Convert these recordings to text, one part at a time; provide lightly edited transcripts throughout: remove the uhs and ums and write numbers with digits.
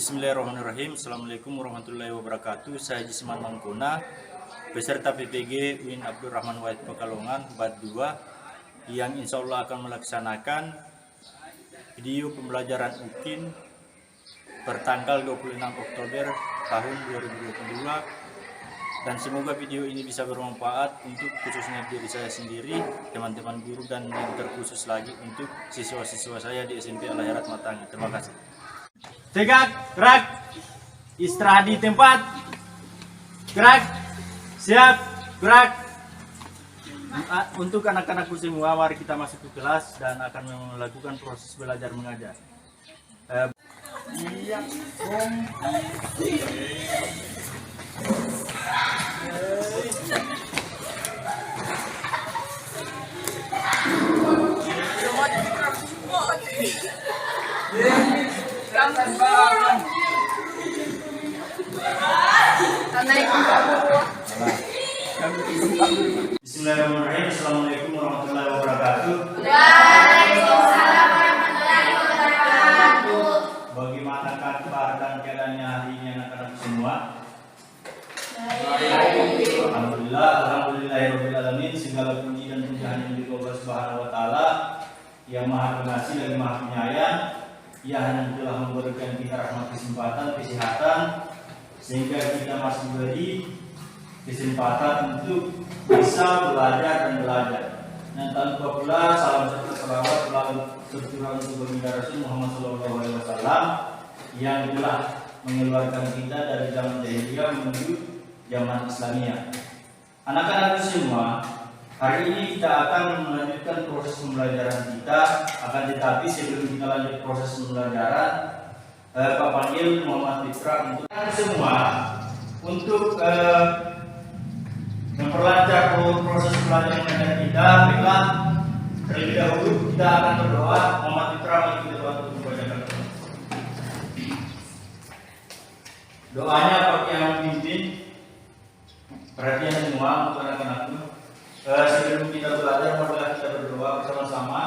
Bismillahirrahmanirrahim. Assalamualaikum warahmatullahi wabarakatuh. Saya Jisman Mangkona, peserta PPG UIN Abdurrahman Wahid Pekalongan Bat 2 yang insya Allah akan melaksanakan video pembelajaran UKIN bertanggal 26 Oktober tahun 2022, dan semoga video ini bisa bermanfaat untuk khususnya diri saya sendiri, teman-teman guru, dan yang terkhusus lagi untuk siswa-siswa saya di SMP Al-Khairat Matangi. Terima kasih. Tegak, gerak, istirahat di tempat, gerak, siap, gerak. Untuk anak-anakku semua, mari kita masuk ke kelas dan akan melakukan proses belajar mengajar. Bismillahirrahmanirrahim. Assalamualaikum warahmatullahi wabarakatuh. Waalaikumsalam warahmatullahi wabarakatuh. Bagaimana kabar dan keadaannya hari ini anak-anak semua? Alhamdulillahirabbil alamin. Segala puji dan pujian yang milik Allah Subhanahu wa taala yang Maha Pengasih dan Maha Penyayang, yang telah memberikan kita rahmat, kesempatan, kesehatan, sehingga kita masih diberi kesempatan untuk bisa belajar dan belajar. Dan tanpa pula salam serta salawat selalu tercurah untuk baginda Rasul Muhammad SAW yang telah mengeluarkan kita dari zaman jahiliyah menuju zaman Islamiyah. Anak-anak semua, hari ini kita akan melanjutkan proses pembelajaran kita. Akan tetapi sebelum kita lanjut proses pembelajaran, Pak Panggil Muhammad Fitra untuk semua untuk memperlancar proses pembelajaran mengajar kita. Baiklah, terlebih dahulu kita akan berdoa. Muhammad Fitra mengikuti doa untuk membacakan doa. Doanya pakai yang memimpin. Perhatian semua untuk anak-anakku. Sebelum kita belajar, marilah kita berdoa bersama-sama.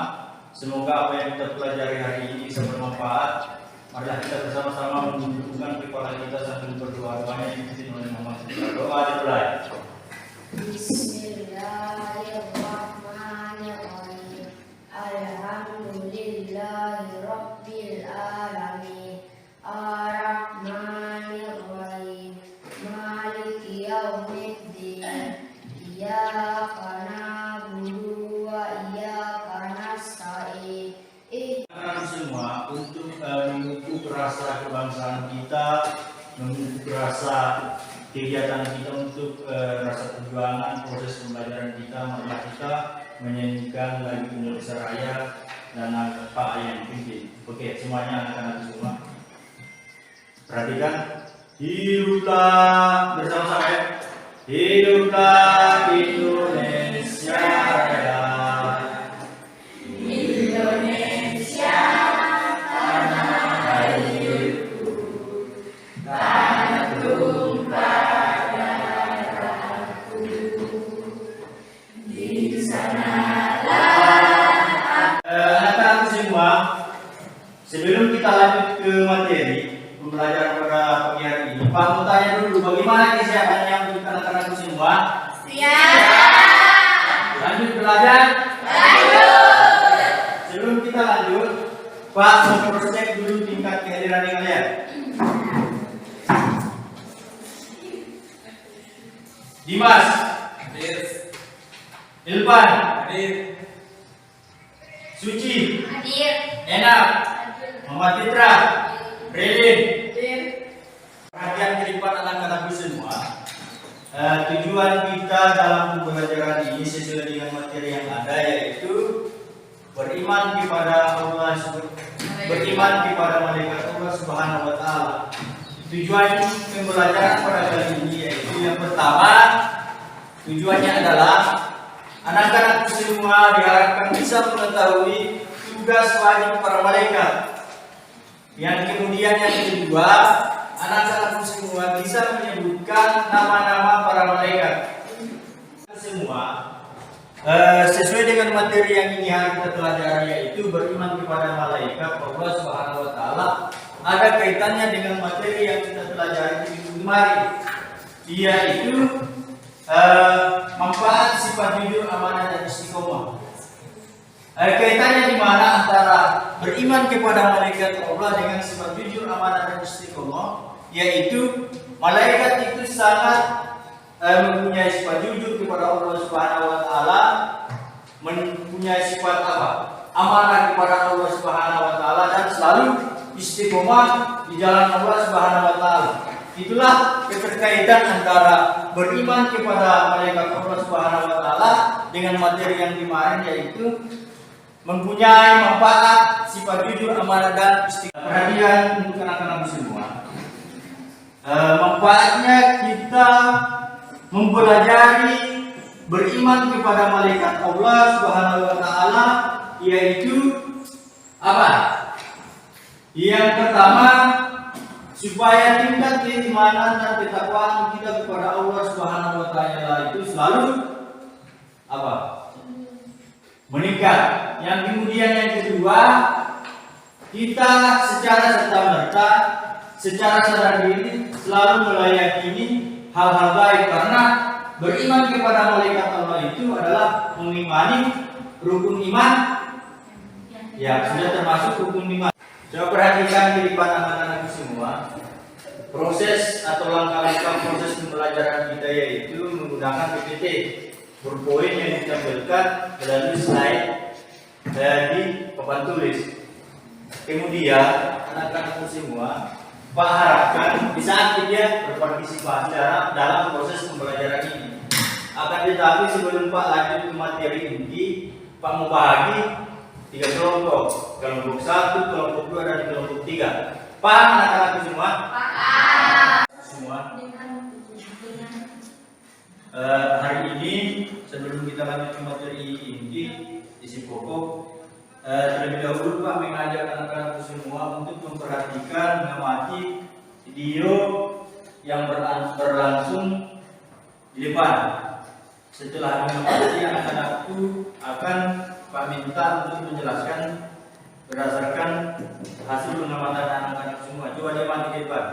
Semoga apa yang kita pelajari hari ini bisa bermanfaat. Marilah kita bersama-sama menundukkan kepala kita sambil berdoa. Doanya dipimpin oleh Muhammad Fitra. Doa dimulai. Bismillahirrahmanirrahim. Alhamdulillahirabbil alamin. Arrahmanirrahim. Maliki yaumiddin. Iyyaka na'budu wa iyyaka nasta'in. Anak semua, untuk memupuk rasa kebangsaan kita, memupuk rasa kegiatan kita untuk rasa perjuangan proses pembelajaran kita, marilah kita menyanyikan lagu Indonesia Raya dan Pak yang pimpin. Oke, semuanya anak-anak semua perhatikan. Hiduplah bersama-sama ya. Hiduplah Indonesia Raya. Indonesia tanah airku, tanah tumpah darahku. Di sanalah Anak-anak semua, sebelum kita lanjut ke materi pembelajaran pada pagi hari ini, Pak mau tanya dulu, bagaimana kesiapannya untuk anak-anak semua? siap. Lanjut belajar? Lanjut. Sebelum kita lanjut, Pak mau cek dulu tingkat kehadiran kalian. Dimas, Ilvan, Suci, Hadir. Enak, Muhammad Fitra, Relin. Perhatian kehidupan anak-anakku semua. Tujuan kita dalam pembelajaran ini sesuai dengan materi yang ada, yaitu beriman kepada Allah, beriman kepada malaikat Allah Subhanahu wa taala. Tujuan pembelajaran pada kali ini yaitu yang pertama, tujuannya adalah anak-anak semua diharapkan bisa mengetahui tugas wajib para malaikat. Yang kemudian yang kedua, anak-anak semua bisa menyebutkan nama-nama para malaikat. Semua sesuai dengan materi yang ini hari kita pelajari, yaitu beriman kepada malaikat Allah Subhanahu wa taala. ada kaitannya dengan materi yang kita pelajari di minggu kemarin, yaitu manfaat sifat jujur, amanah dan istiqomah. Kaitannya di mana antara beriman kepada malaikat Allah dengan sifat jujur, amanah dan istiqomah, yaitu malaikat itu sangat mempunyai sifat jujur kepada Allah Subhanahu wa taala, mempunyai sifat apa? Amanah kepada Allah Subhanahu wa taala, dan selalu istiqomah di jalan Allah Subhanahu wa taala. Itulah keterkaitan antara beriman kepada malaikat Allah Subhanahu wa taala dengan materi yang kemarin, yaitu mempunyai manfaat sifat jujur, amanah dan istiqomah. Perhatian untuk anak-anak semua. Manfaatnya kita mempelajari beriman kepada malaikat Allah Subhanahu wa taala, yaitu apa? Yang pertama, supaya tingkat keimanan dan ketakwaan kita kepada Allah Subhanahu wa taala itu selalu apa? Meningkat. Yang kemudian yang kedua, kita secara serta-merta, secara sadar diri selalu meyakini hal-hal baik, karena beriman kepada malaikat Allah itu adalah mengimani rukun iman. Ya, sudah termasuk rukun iman. Coba perhatikan di depan anak-anak semua. Proses atau langkah-langkah proses pembelajaran kita yaitu menggunakan PPT berpoin yang ditampilkan melalui slide di papan tulis. Kemudian anak-anak semua, Pak harapkan di saat dia berpartisipasi dalam proses pembelajaran ini. Akan tetapi sebelum Pak lanjut ke materi inti, Pak membagi 3 kelompok, kelompok 1, kelompok 2, dan kelompok 3. Paham anak-anak semua? Paham. Semua. Hari ini sebelum kita lanjut ke materi inti, isi pokok, terlebih dahulu Pak mengajak anak-anak semua untuk memperhatikan, mengamati video yang berlangsung di depan. Setelah mengamati, anak-anakku akan Pak minta untuk menjelaskan berdasarkan hasil pengamatan anak-anak semua. Coba dia mati di depan.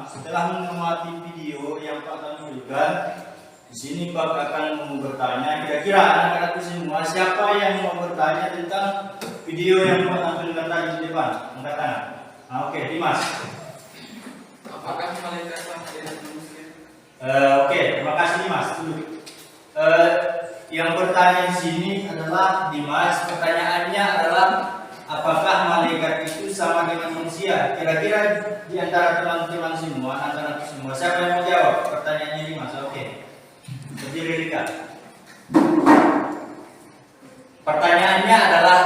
setelah mengamati video yang Pak tampilkan, di sini Pak akan mau bertanya, kira-kira anak-anakku semua siapa yang mau bertanya tentang video yang Pak tampilkan tadi di depan? Angkat tangan. Oke, Dimas. Apakah malaikat sama dengan manusia? Oke, terima kasih Dimas. Yang bertanya di sini adalah Dimas. Pertanyaannya adalah apakah malaikat itu sama dengan manusia? Kira-kira di antara teman-teman semua, anak-anak semua, siapa yang mau jawab pertanyaannya Dimas? Oke, berdiri Rika. Pertanyaannya adalah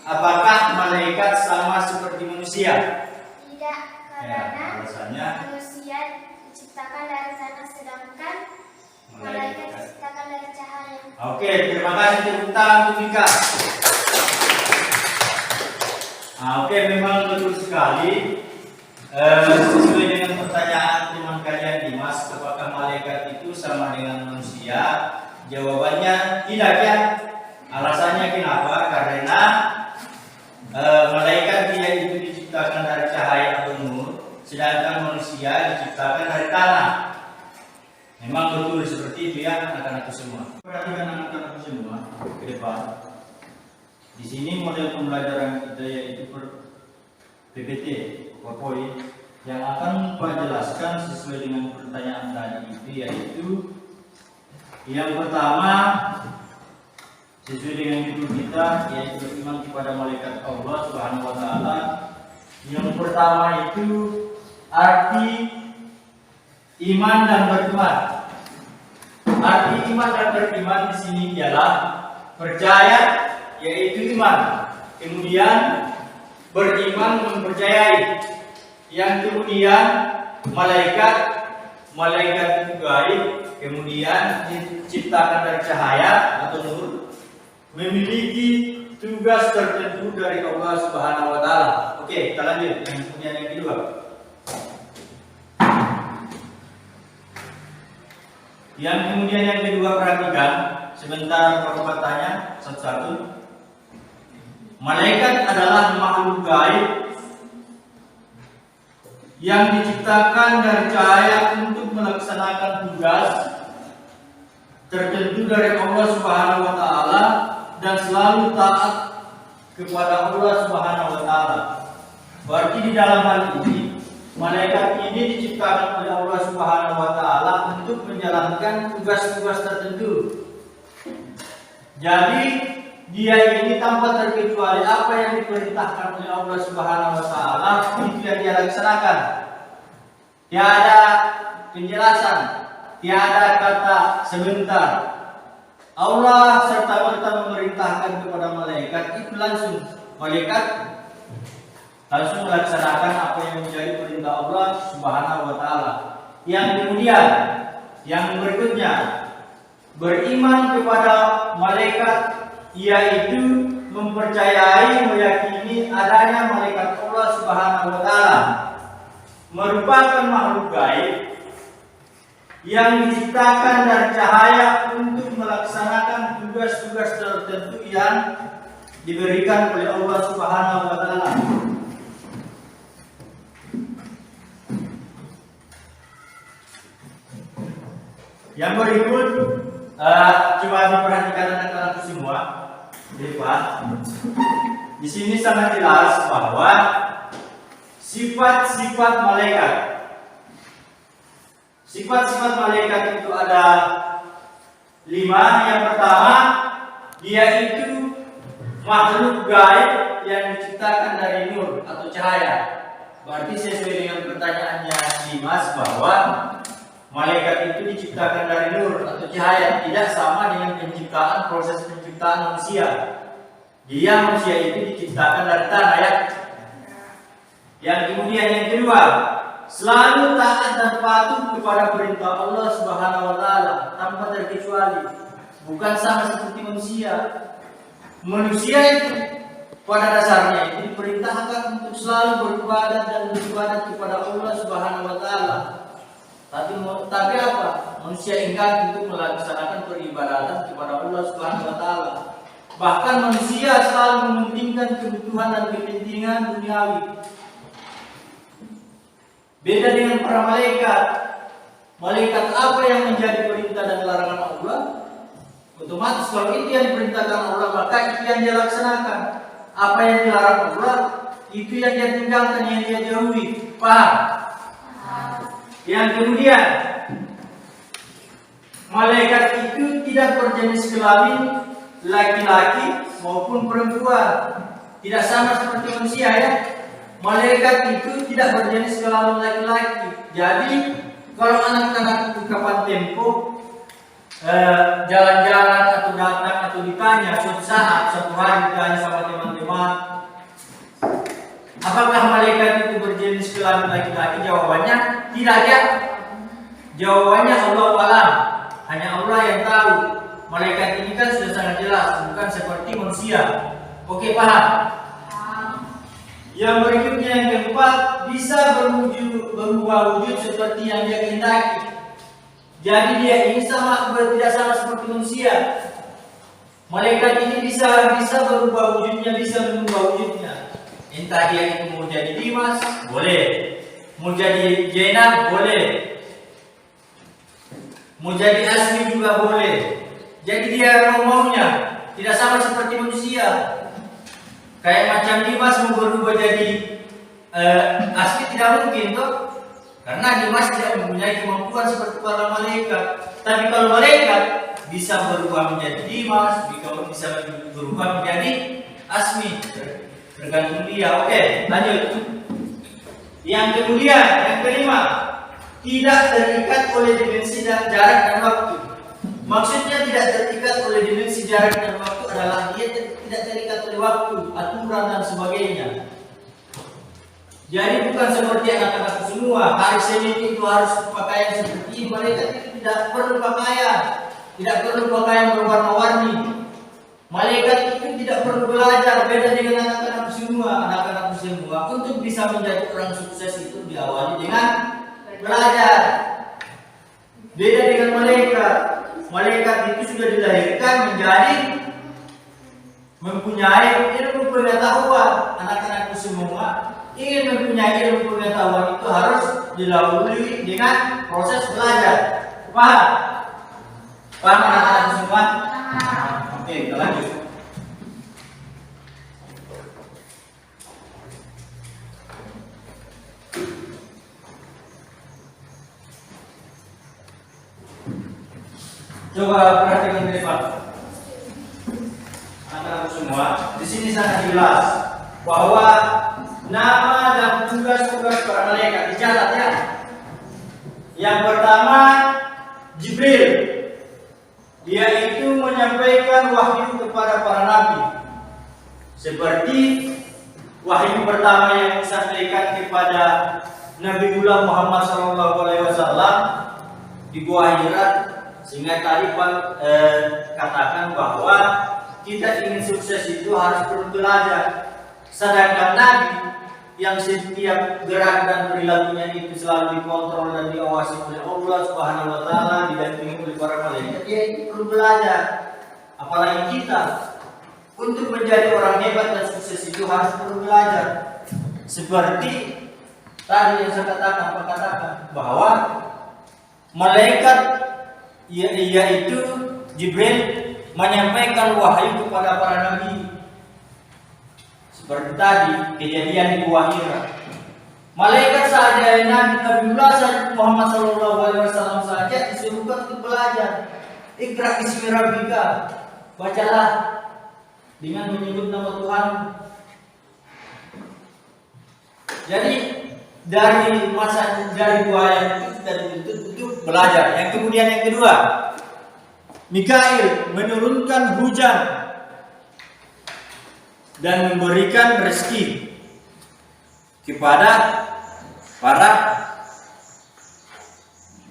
apakah malaikat sama seperti manusia? Tidak, Ya, karena alasannya manusia diciptakan dari tanah sedangkan malaikat diciptakan dari cahaya. Oke, terima kasih tepuk tangan untuk Mika. Oke, memang betul sekali. Sesuai dengan pertanyaan teman kalian Dimas, apakah malaikat itu sama dengan manusia? Jawabannya tidak ya. Alasannya kenapa? Karena malaikat dia itu diciptakan dari cahaya atau nur, sedangkan manusia diciptakan dari tanah. Memang betul seperti itu ya anak-anakku semua. Perhatikan anak-anakku semua ke depan. Di sini model pembelajaran kita yaitu PPT, PowerPoint, yang akan Pak jelaskan sesuai dengan pertanyaan tadi itu yaitu yang pertama sesuai dengan judul kita yaitu beriman kepada malaikat Allah Subhanahu wa taala. Yang pertama itu arti iman dan beriman. Arti iman dan beriman di sini ialah percaya yaitu iman. Kemudian beriman mempercayai. Yang kemudian malaikat itu gaib, kemudian diciptakan dari cahaya atau nur, memiliki tugas tertentu dari Allah Subhanahu wa taala. Oke, kita lanjut yang kedua. Yang kemudian yang kedua perhatikan sebentar Bapak tanya satu-satu. Malaikat adalah makhluk gaib yang diciptakan dari cahaya untuk melaksanakan tugas tertentu dari Allah Subhanahu wa taala dan selalu taat kepada Allah Subhanahu wa taala. Berarti di dalam hal ini malaikat ini diciptakan oleh Allah Subhanahu wa taala untuk menjalankan tugas-tugas tertentu. Jadi dia ini tanpa terkecuali apa yang diperintahkan oleh Allah Subhanahu wa taala itu yang dia laksanakan. Tiada penjelasan, tiada kata sebentar. Allah serta-merta memerintahkan kepada malaikat itu langsung malaikat langsung melaksanakan apa yang menjadi perintah Allah Subhanahu wa taala. Yang kemudian yang berikutnya beriman kepada malaikat yaitu mempercayai meyakini adanya malaikat Allah Subhanahu wa taala merupakan makhluk gaib yang diciptakan dari cahaya untuk melaksanakan tugas-tugas tertentu yang diberikan oleh Allah Subhanahu wa taala. Yang berikut coba diperhatikan anak-anak semua. Di sini sangat jelas bahwa sifat-sifat malaikat. Sifat-sifat malaikat itu ada 5. Yang pertama, dia itu makhluk gaib yang diciptakan dari nur atau cahaya. Berarti sesuai dengan pertanyaannya Dimas bahwa malaikat itu diciptakan dari nur atau cahaya, tidak sama dengan proses penciptaan manusia. Dia manusia itu diciptakan dari tanah ya. Yang kemudian yang kedua, selalu taat dan patuh kepada perintah Allah Subhanahu wa taala tanpa terkecuali. Bukan sama seperti manusia. Manusia itu pada dasarnya itu diperintahkan untuk selalu beribadat dan beribadat kepada Allah Subhanahu wa taala. Tapi apa? Manusia enggan untuk melaksanakan peribadatan kepada Allah Subhanahu wa taala. Bahkan manusia selalu mementingkan kebutuhan dan kepentingan duniawi. Beda dengan para malaikat. Malaikat apa yang menjadi perintah dan larangan Allah? Otomatis kalau itu yang diperintahkan Allah, maka itu yang dia laksanakan. Apa yang dilarang Allah, itu yang dia tinggalkan, yang dia jauhi. Paham? Yang kemudian, malaikat itu tidak berjenis kelamin laki-laki maupun perempuan. Tidak sama seperti manusia ya. Malaikat itu tidak berjenis kelamin laki-laki. Jadi kalau anak-anak itu kapan tempo jalan-jalan atau datang atau ditanya suatu saat, suatu hari ditanya sama teman-teman, apakah malaikat itu berjenis kelamin laki-laki? Jawabannya tidak ya. Jawabannya Allah alam. Hanya Allah yang tahu. Malaikat ini kan sudah sangat jelas, bukan seperti manusia. Oke, paham? Yang berikutnya yang keempat, bisa berubah wujud seperti yang dia kehendaki. Jadi dia ini tidak sama seperti manusia. Malaikat ini bisa berubah wujudnya, bisa mengubah wujudnya. Entah dia itu mau jadi Dimas, boleh. Mau jadi Zainab, boleh. Mau jadi Asmi juga boleh. Jadi dia maunya tidak sama seperti manusia. Kayak macam Dimas mau berubah jadi Asmi tidak mungkin toh. Karena Dimas tidak mempunyai kemampuan seperti para malaikat. Tapi kalau malaikat bisa berubah menjadi Dimas, bisa berubah menjadi Asmi, tergantung dia. Oke, lanjut. Yang kemudian, yang kelima, tidak terikat oleh dimensi dan jarak dan waktu. Maksudnya tidak terikat oleh dimensi, jarak dan waktu adalah dia tidak terikat oleh waktu, aturan dan sebagainya. Jadi bukan seperti anak-anak semua, hari Senin itu harus pakaian seperti ini. Malaikat itu tidak perlu pakaian, tidak perlu pakaian berwarna-warni. Malaikat itu tidak perlu belajar, beda dengan anak-anak semua. Anak-anak semua untuk bisa menjadi orang sukses itu diawali dengan belajar. Beda dengan malaikat. Malaikat itu sudah dilahirkan menjadi mempunyai ilmu pengetahuan. Anak-anak semua ingin mempunyai ilmu pengetahuan itu harus dilalui dengan proses belajar. Paham? Paham anak-anak semua? Oke, kita lanjut. Coba perhatikan depan. Anak-anak semua, di sini sangat jelas bahwa nama dan tugas-tugas para malaikat dicatat ya. Yang pertama, Jibril. Dia itu menyampaikan wahyu kepada para nabi. Seperti wahyu pertama yang disampaikan kepada Nabiullah Muhammad SAW di Gua Hira. Sehingga tadi Pak katakan bahwa kita ingin sukses itu harus perlu belajar. Sedangkan Nabi yang setiap gerak dan perilakunya itu selalu dikontrol dan diawasi oleh Allah Subhanahu wa taala, didampingi oleh para malaikat, dia itu perlu belajar. Apalagi kita untuk menjadi orang hebat dan sukses itu harus perlu belajar. Seperti tadi yang saya katakan bahwa malaikat yaitu Jibril menyampaikan wahyu kepada para nabi. Seperti tadi kejadian di Gua Hira. Malaikat saja Nabiullah Muhammad SAW saja disuruhkan untuk belajar. Iqra bismi rabbika, bacalah dengan menyebut nama Tuhan. Jadi dari Gua Hira itu kita dituntut untuk belajar. Yang kemudian yang kedua, Mikail menurunkan hujan dan memberikan rezeki kepada para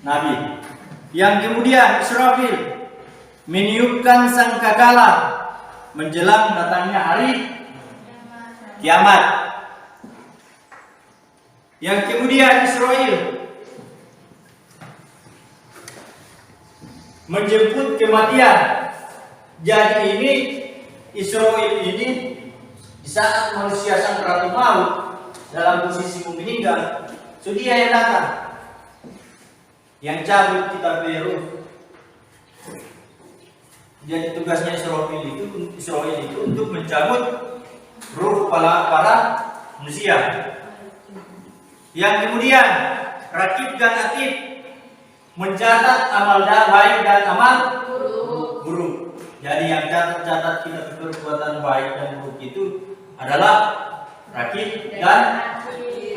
nabi. Yang kemudian Israfil meniupkan sangkakala menjelang datangnya hari kiamat. Yang kemudian Israel menjemput kematian. Jadi ini Israel ini di saat manusia sang ratu maut dalam posisi mau meninggal, So dia yang datang, yang cabut kitab Ruh. Jadi tugasnya Israel itu untuk mencabut ruh para manusia. Yang kemudian rakib dan atid mencatat amal baik dan amal buruk. Jadi yang catat kita perbuatan baik dan buruk itu adalah rakib dan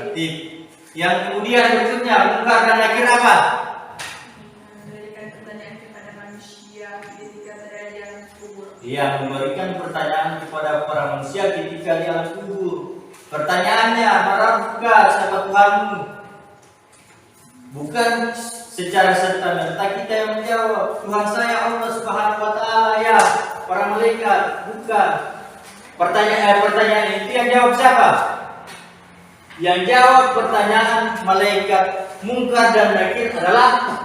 atid. Yang kemudian berikutnya mungkar dan nakir apa? Memberikan pertanyaan kepada manusia ketika berada di alam kubur. Ia memberikan pertanyaan kepada para manusia ketika di alam kubur. Pertanyaannya, Rabbuka, siapa Tuhanmu? Bukan secara serta-merta kita yang menjawab, Tuhan saya Allah Subhanahu wa taala ya, para malaikat, bukan. Pertanyaan itu yang jawab siapa? Yang jawab pertanyaan malaikat mungkar dan nakir adalah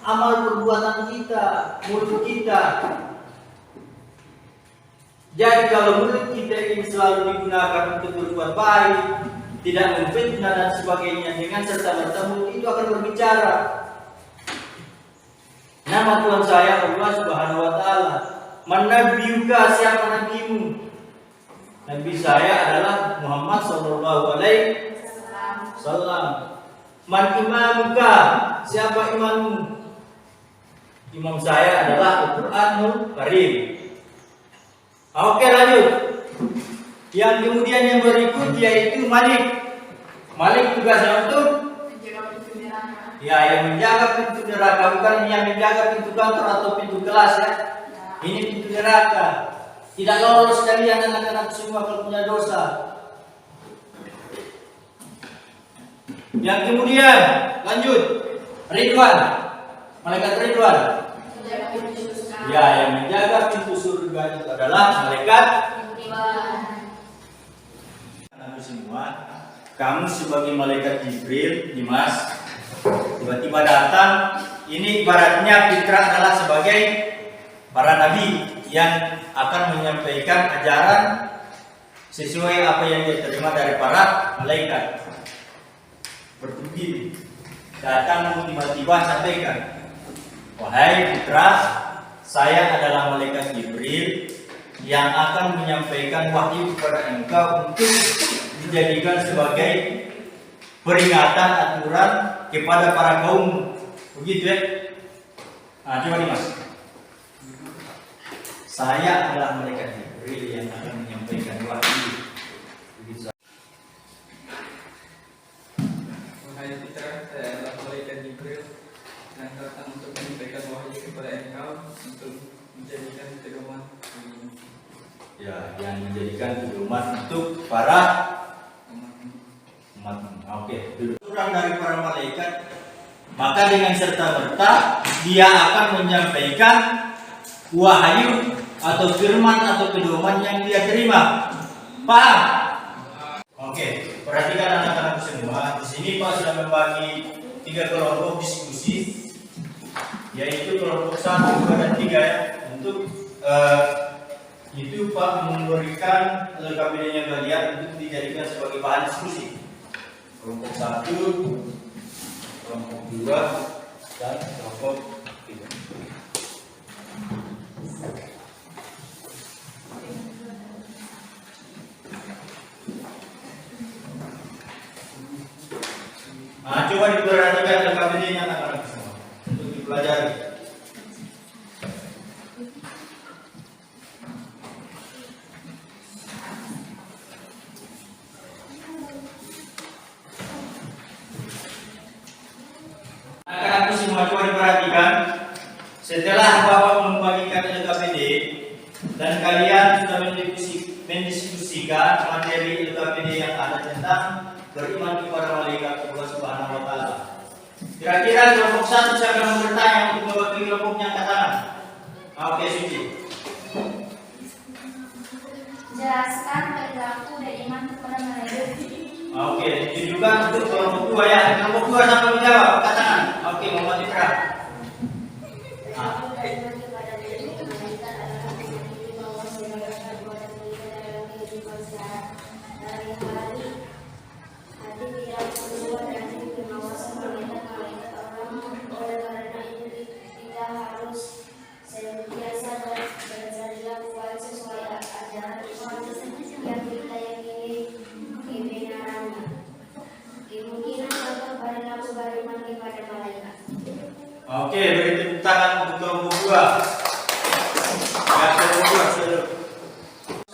amal perbuatan kita, mulut kita. Jadi kalau mulut kita ini selalu digunakan untuk berbuat baik, tidak memfitnah dan sebagainya, dengan serta-merta mulut itu akan berbicara. Nama Tuhan saya Allah Subhanahu wa taala. Man nabiyuka, siapa nabimu? Nabi saya adalah Muhammad sallallahu alaihi wasallam. Man imamuka, siapa imammu? Imam saya adalah Al-Qur'anul Karim. Oke, lanjut. Yang kemudian yang berikut yaitu Malik. Malik tugasnya untuk Menjaga pintu neraka. ya, yang menjaga pintu neraka, bukan yang menjaga pintu kantor atau pintu kelas ya. Ini pintu neraka. Tidak lolos kalian anak-anak semua kalau punya dosa. Yang kemudian lanjut Ridwan, malaikat Ridwan. Menjaga pintu surga. Ya, yang menjaga pintu surga itu adalah malaikat. Anak semua, kamu sebagai malaikat Jibril, Dimas, tiba-tiba datang. Ini ibaratnya fitrah adalah sebagai para nabi yang akan menyampaikan ajaran sesuai apa yang dia terima dari para malaikat. Bertubi datang tiba-tiba sampaikan, wahai putra, saya adalah malaikat Jibril yang akan menyampaikan wahyu kepada engkau untuk dijadikan sebagai peringatan aturan kepada para kaum. Begitu ya? Nah, coba Dimas. Saya adalah malaikat Jibril yang akan menyampaikan wahyu. Begitu. Wahai Fitra, saya adalah malaikat Jibril yang datang untuk menyampaikan wahyu kepada engkau untuk menjadikan pedoman. Ya, yang menjadikan pedoman untuk para umat. Oke, kurang dari para malaikat, maka dengan serta-merta dia akan menyampaikan wahyu atau firman atau pedoman yang dia terima. Paham? Oke, perhatikan anak-anak semua. Di sini Pak sudah membagi 3 kelompok diskusi, yaitu kelompok 1, 2, dan 3 ya. Untuk itu Pak memberikan LKPD-nya kalian untuk dijadikan sebagai bahan diskusi. Kelompok 1, kelompok 2, dan kelompok 3. Nah, coba diperhatikan LKPD-nya anak-anak semua untuk dipelajari. Anak-anak semua coba diperhatikan. Setelah Bapak membagikan LKPD dan kalian sudah mendiskusikan materi LKPD yang ada tentang beriman kepada malaikat Allah Subhanahu wa taala. Kira-kira kelompok 1 siapa yang bertanya untuk mewakili kelompoknya, angkat tangan. Oke, Suci. Jelaskan perilaku dan iman kepada malaikat. Oke, ditujukan untuk kelompok 2 ya. Kelompok 2 siapa menjawab? Angkat tangan. Oke, Muhammad Ikra. beriman kepada malaikat. Oke, beri tepuk tangan untuk kelompok 2. Ya, kelompok 2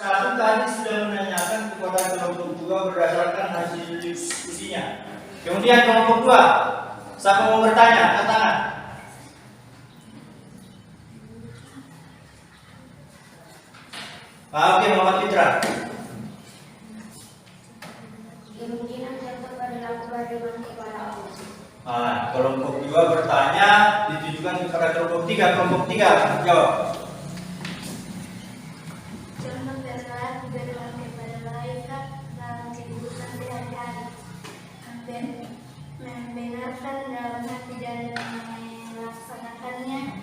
satu tadi sudah menanyakan kepada kelompok 2 berdasarkan hasil diskusinya. Kemudian kelompok 2, siapa mau bertanya? Angkat tangan. Oke, Muhammad Fitra. Kemungkinan jatuh perilaku beriman kepada Allah. Kelompok 2 bertanya ditujukan kepada kelompok 3. Kelompok 3 jawab. Contoh perilaku beriman kepada malaikat dalam kehidupan sehari-hari. Membenarkan dalam hati dan melaksanakannya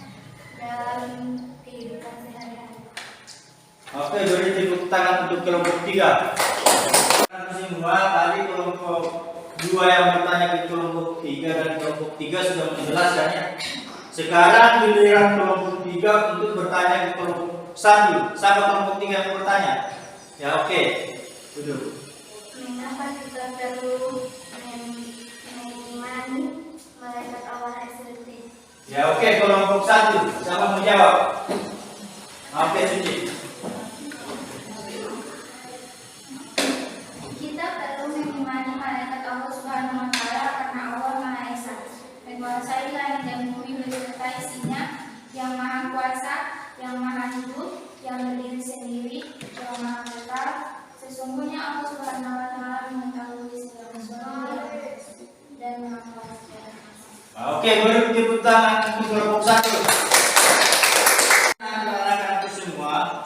dalam kehidupan sehari-hari. Oke, beri tepuk tangan untuk kelompok 3. Semua tadi kelompok 2 yang bertanya ke kelompok 3 dan kelompok 3 sudah menjelaskannya. Sekarang giliran kelompok 3 untuk bertanya ke kelompok 1. Siapa kelompok 3 yang bertanya? Ya, oke. Duduk. Mengapa kita perlu mengimani malaikat Allah SWT? Ya, oke, kelompok 1. Siapa mau jawab? Oke, Suci. Kita perlu mengimani malaikat Allah Subhanahu wa Ta'ala karena Allah Maha Esa, menguasai langit dan bumi beserta isinya, yang Maha Kuasa, yang Maha Hidup, yang berdiri sendiri, yang Maha Kekal. Sesungguhnya Allah Subhanahu wa Ta'ala mengetahui segala sesuatu dan Maha Kuasa. Oke, beri tepuk tangan untuk kelompok 1. Anak-anak semua,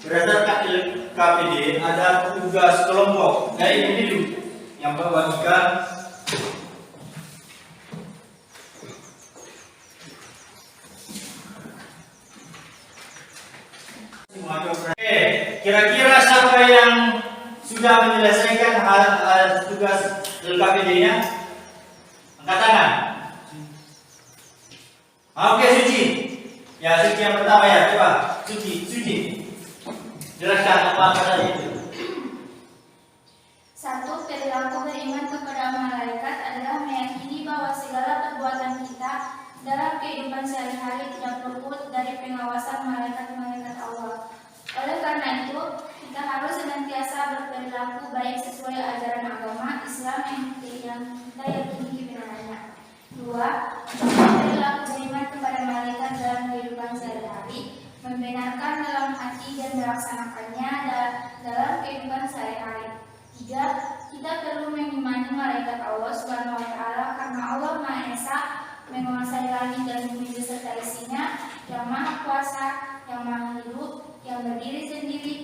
berdasarkan KPD ada tugas kelompok dari individu yang membagikan semua. Oke, kira-kira siapa yang sudah menyelesaikan tugas LKPD-nya? Angkat tangan. Oke, Suci. Ya, Suci yang pertama ya, coba. Suci. Jelaskan apa saja itu. 1. Perilaku beriman kepada malaikat adalah meyakini bahwa segala perbuatan kita dalam kehidupan sehari-hari tidak luput dari pengawasan malaikat-malaikat Allah. Oleh karena itu, kita harus senantiasa berperilaku baik sesuai ajaran agama Islam yang kita yakini kebenarannya. 2. Perilaku beriman kepada malaikat dalam kehidupan sehari-hari, membenarkan dalam hati dan melaksanakannya dalam kehidupan sehari-hari. 3. Kita perlu mengimani malaikat Allah Subhanahu wa Ta'ala karena Allah Maha Esa, menguasai langit dan bumi beserta isinya, yang Maha Kuasa, yang Maha Hidup, yang berdiri sendiri,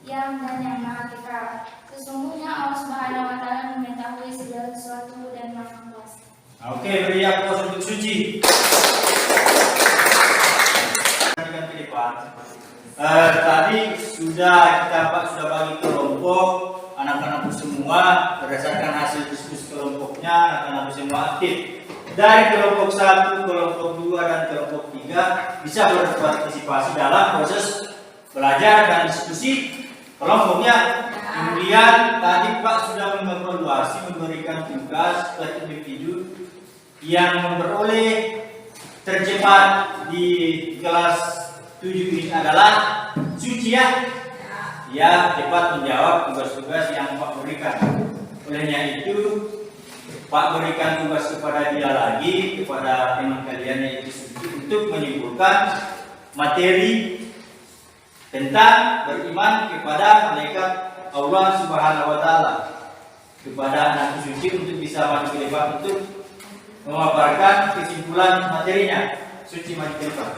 yang Maha Kekal. Sesungguhnya Allah Subhanahu wa Ta'ala mengetahui segala sesuatu dan Maha Kuasa. Oke, beri aplaus untuk Suci. Tadi kita sudah bagi kelompok anak-anak semua berdasarkan hasil diskusi kelompoknya, anak-anak semua aktif. Dari kelompok 1, kelompok 2 dan kelompok 3 bisa berpartisipasi dalam proses belajar dan diskusi kelompoknya. Kemudian tadi Pak sudah mengevaluasi, memberikan tugas ke individu yang memperoleh tercepat di kelas 7 ini adalah Suci ya. Ya, cepat menjawab tugas-tugas yang Pak berikan. Olehnya itu Pak berikan tugas kepada dia lagi, kepada teman kalian yaitu Suci, untuk menyimpulkan materi tentang beriman kepada malaikat Allah Subhanahu wa Ta'ala, kepada anak Suci untuk bisa maju ke depan untuk memaparkan kesimpulan materinya. Suci maju ke depan.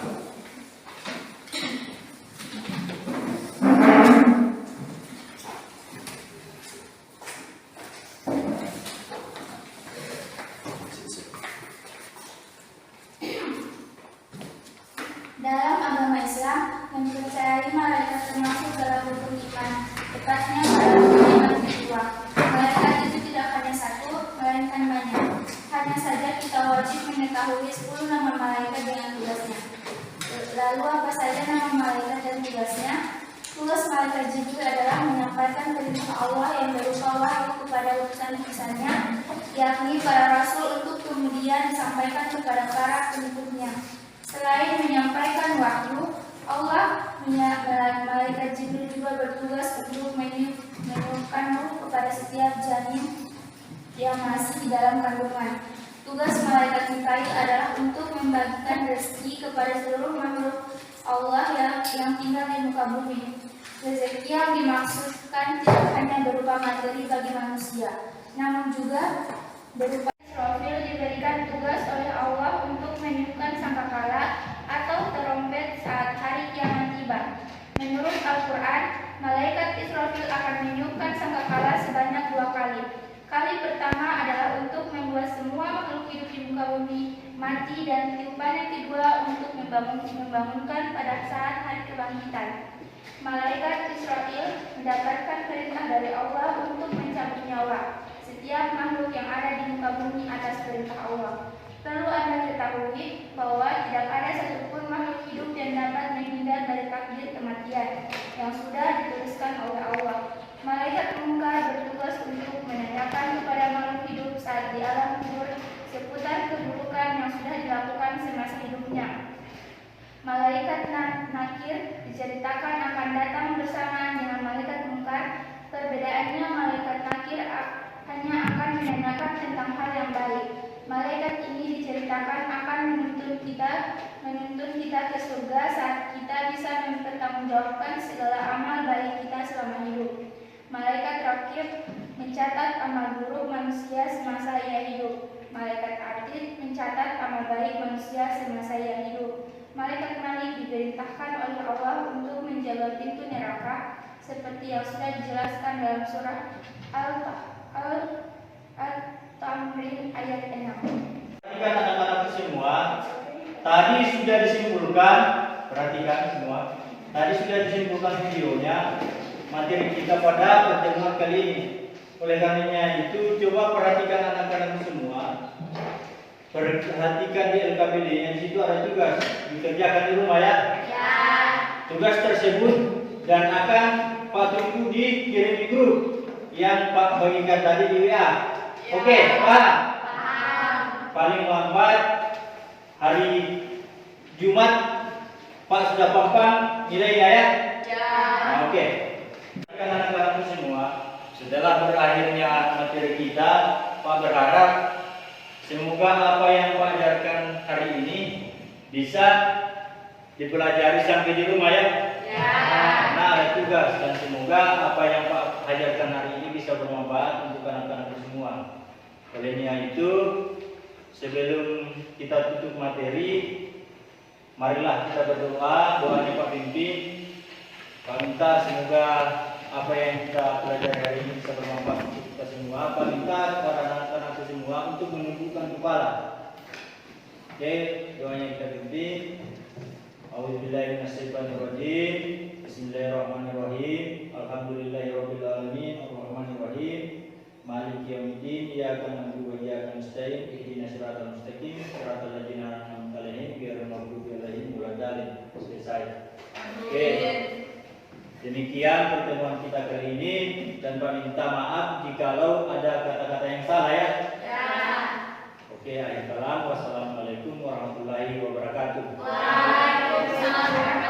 Dalam agama Islam, mempercayai malaikat termasuk dalam rukun iman. Tepatnya dalam iman kedua. Malaikat itu tidak hanya satu, melainkan banyak. Hanya saja kita wajib mengetahui 10 nama malaikat dengan tugasnya. Lalu apa saja nama malaikat dan tugasnya? Tugas malaikat Jibril adalah menyampaikan perintah Allah yang berupa wahyu kepada utusan-utusannya, yakni para rasul, untuk kemudian disampaikan kepada para pengikutnya. Selain menyampaikan wahyu, malaikat Jibril juga bertugas untuk meniupkan ruh kepada setiap janin yang masih di dalam kandungan. Tugas malaikat Mikail adalah untuk membagikan rezeki kepada seluruh makhluk Allah yang tinggal di muka bumi. Rezeki yang dimaksudkan tidak hanya berupa materi bagi manusia, namun juga berupa. Israfil diberikan tugas oleh Allah untuk meniupkan sangkakala atau terompet saat hari kiamat tiba. Menurut Al-Quran, malaikat Israfil akan meniupkan sangkakala sebanyak 2 kali. Kali pertama adalah untuk membuat semua makhluk hidup di muka bumi mati, dan tiupan yang kedua untuk membangunkan pada saat hari kebangkitan. Malaikat Israfil mendapatkan perintah dari Allah untuk mencabut nyawa setiap makhluk yang ada di muka bumi atas perintah Allah. Perlu Anda ketahui bahwa tidak ada satupun makhluk hidup yang dapat menghindar dari takdir kematian yang sudah dituliskan oleh Allah. Malaikat Munkar bertugas untuk menanyakan kepada makhluk hidup saat di alam kubur seputar keburukan yang sudah dilakukan semasa hidupnya. Malaikat Nakir diceritakan akan datang bersamaan dengan malaikat Munkar. Perbedaannya, malaikat Nakir hanya akan menanyakan tentang hal yang baik. Malaikat ini diceritakan akan menuntun kita ke surga saat kita bisa mempertanggungjawabkan segala amal baik kita selama hidup. Malaikat Rakib mencatat amal buruk manusia semasa ia hidup. Malaikat Atid mencatat amal baik manusia semasa ia hidup. Malaikat Malik diperintahkan oleh Allah untuk menjaga pintu neraka, seperti yang sudah dijelaskan dalam surah Al-Tamrin ayat 6. Perhatikan anak-anak semua, tadi sudah disimpulkan, perhatikan semua, tadi sudah disimpulkan videonya, materi kita pada pertemuan kali ini. Oleh karenanya itu, coba perhatikan anak-anak semua, perhatikan di LKPD yang situ ada tugas dikerjakan di rumah ya. Tugas tersebut dan akan Pak tunggu dikirim di grup yang Pak bagikan tadi di WA. Oke, Pak. Paling lambat hari Jumat Pak sudah paham nilainya ya. Nah, oke. Anak-anak semua, setelah berakhirnya materi kita, Pak berharap semoga apa yang Pak ajarkan hari ini bisa dipelajari sampai di rumah ya. Nah, ada tugas dan semoga apa yang Pak ajarkan hari ini bisa bermanfaat untuk anak-anak semua. Olehnya itu, sebelum kita tutup materi, marilah kita berdoa. Doanya Pak pimpin. Pak minta semoga apa yang kita pelajari hari ini bisa bermanfaat untuk kita semua. Pak minta kepada anak-anak semua untuk menundukkan kepala. Oke, doanya kita pimpin. A'udzubillahi minasyaitonirrajim. Bismillahirrahmanirrahim. Alhamdulillahirabbil alamin. Arrahmanirrahim. Maliki yaumiddin. Iyyaka na'budu wa iyyaka nasta'in. Ihdinas siratal mustaqim. Siratal ladzina an'amta 'alaihim ghairil maghdubi 'alaihim waladdallin. Selesai. Oke. Demikian pertemuan kita kali ini, dan Pak minta maaf jikalau ada kata-kata yang salah ya. Oke, akhir kalam. Wassalamualaikum warahmatullahi wabarakatuh. Waalaikumsalam.